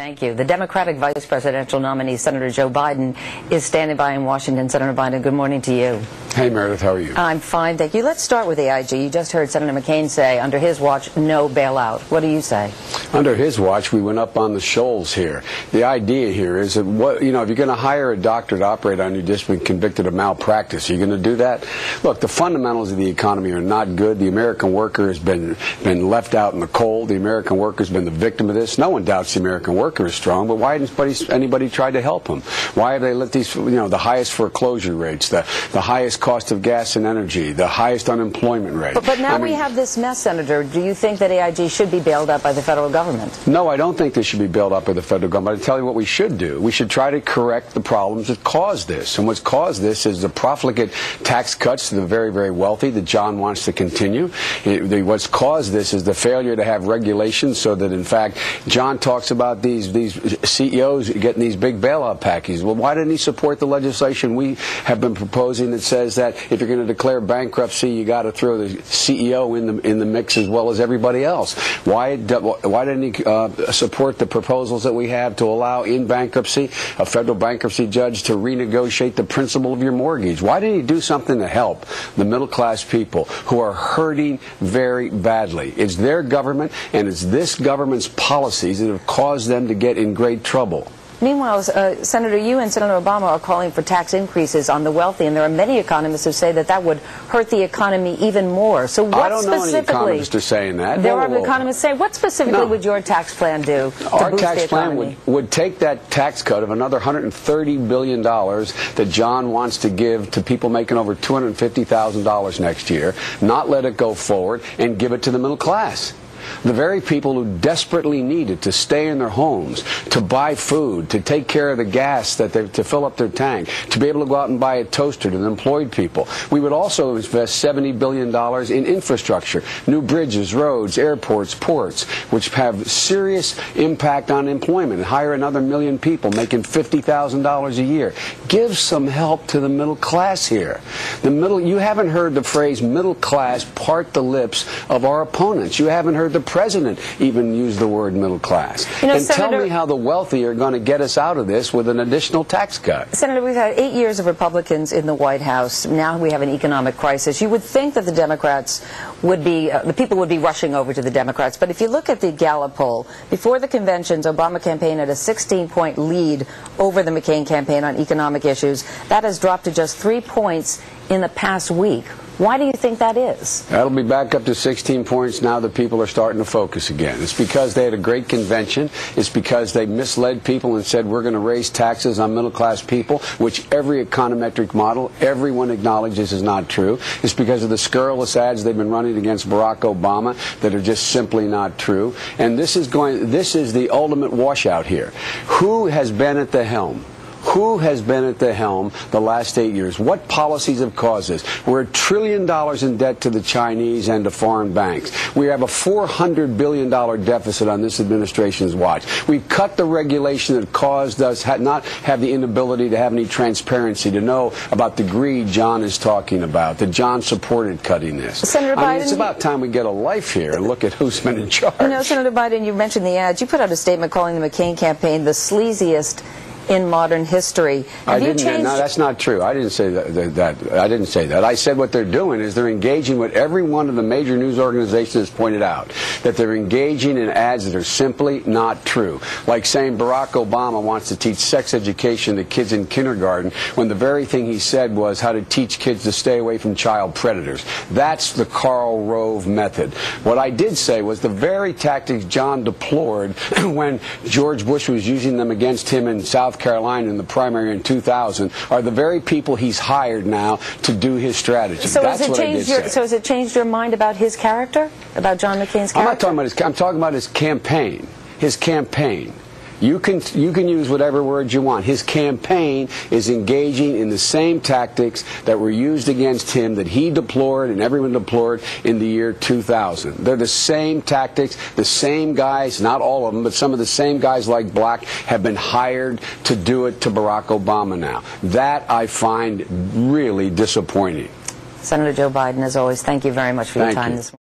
Thank you. The Democratic vice presidential nominee, Senator Joe Biden, is standing by in Washington. Senator Biden, good morning to you. Hey, Meredith, how are you? I'm fine, thank you. Let's start with the IG. You just heard Senator McCain say, under his watch, no bailout. What do you say? Under his watch, we went up on the shoals here. The idea here is that, if you're going to hire a doctor to operate on you just been convicted of malpractice, are you going to do that? Look, the fundamentals of the economy are not good. The American worker has been left out in the cold. The American worker has been the victim of this. No one doubts the American worker is strong, but why hasn't anybody tried to help him? Why have they let these, the highest foreclosure rates, the highest cost of gas and energy, the highest unemployment rate? But now we have this mess, Senator. Do you think that AIG should be bailed out by the federal government? No, I don't think they should be bailed out by the federal government. I'll tell you what we should do. We should try to correct the problems that caused this. And what's caused this is the profligate tax cuts to the very, very wealthy that John wants to continue. What's caused this is the failure to have regulations so that, in fact, John talks about these CEOs getting these big bailout packages. Well, why didn't he support the legislation we have been proposing that says that if you're going to declare bankruptcy, you got to throw the CEO in the mix as well as everybody else? Why didn't he support the proposals that we have to allow in bankruptcy a federal bankruptcy judge to renegotiate the principal of your mortgage? Why didn't he do something to help the middle class people who are hurting very badly? It's their government, and it's this government's policies that have caused them to get in great trouble. Meanwhile, Senator, you and Senator Obama are calling for tax increases on the wealthy, and there are many economists who say that would hurt the economy even more. So what I don't know any economists are saying that. There are economists saying, what specifically would your tax plan do to Our boost tax the economy? plan would take that tax cut of another $130 billion that John wants to give to people making over $250,000 next year, not let it go forward, and give it to the middle class. The very people who desperately need it to stay in their homes, to buy food, to take care of the gas, to fill up their tank, to be able to go out and buy a toaster to the employed people. We would also invest $70 billion in infrastructure, new bridges, roads, airports, ports, which have serious impact on employment, and hire another million people making $50,000 a year. Give some help to the middle class here. You haven't heard the phrase middle class part the lips of our opponents. You haven't heard the president even use the word middle class. And Senator, tell me how the wealthy are going to get us out of this with an additional tax cut. Senator, we've had 8 years of Republicans in the White House. Now we have an economic crisis. You would think that the Democrats would be, the people would be rushing over to the Democrats. But if you look at the Gallup poll, before the conventions, Obama campaign had a 16-point lead over the McCain campaign on economic issues. That has dropped to just 3 points in the past week. Why do you think that is? That'll be back up to 16 points now that people are starting to focus again. It's because they had a great convention. It's because they misled people and said we're going to raise taxes on middle-class people, which every econometric model, everyone acknowledges is not true. It's because of the scurrilous ads they've been running against Barack Obama that are just simply not true. And this is the ultimate washout here. Who has been at the helm? Who has been at the helm the last 8 years? What policies have caused this? We're $1 trillion in debt to the Chinese and to foreign banks. We have a $400 billion deficit on this administration's watch. We've cut the regulation that caused us not have the inability to have any transparency, to know about the greed John is talking about, that John supported cutting this. Senator Biden, it's about time we get a life here and look at who's been in charge. Senator Biden, you mentioned the ads. You put out a statement calling the McCain campaign the sleaziest in modern history. No, that's not true. I didn't say that. I didn't say that. I said what they're doing is they're engaging what every one of the major news organizations has pointed out, that they're engaging in ads that are simply not true. Like saying Barack Obama wants to teach sex education to kids in kindergarten when the very thing he said was how to teach kids to stay away from child predators. That's the Karl Rove method. What I did say was the very tactics John deplored when George Bush was using them against him in South Carolina in the primary in 2000 are the very people he's hired now to do his strategy. So has it changed your mind about his character? About John McCain's character? I'm not talking about I'm talking about his campaign. His campaign. You can use whatever words you want. His campaign is engaging in the same tactics that were used against him, that he deplored and everyone deplored in the year 2000. They're the same tactics, the same guys, not all of them, but some of the same guys like Black have been hired to do it to Barack Obama now. That I find really disappointing. Senator Joe Biden, as always, thank you very much for your time this morning.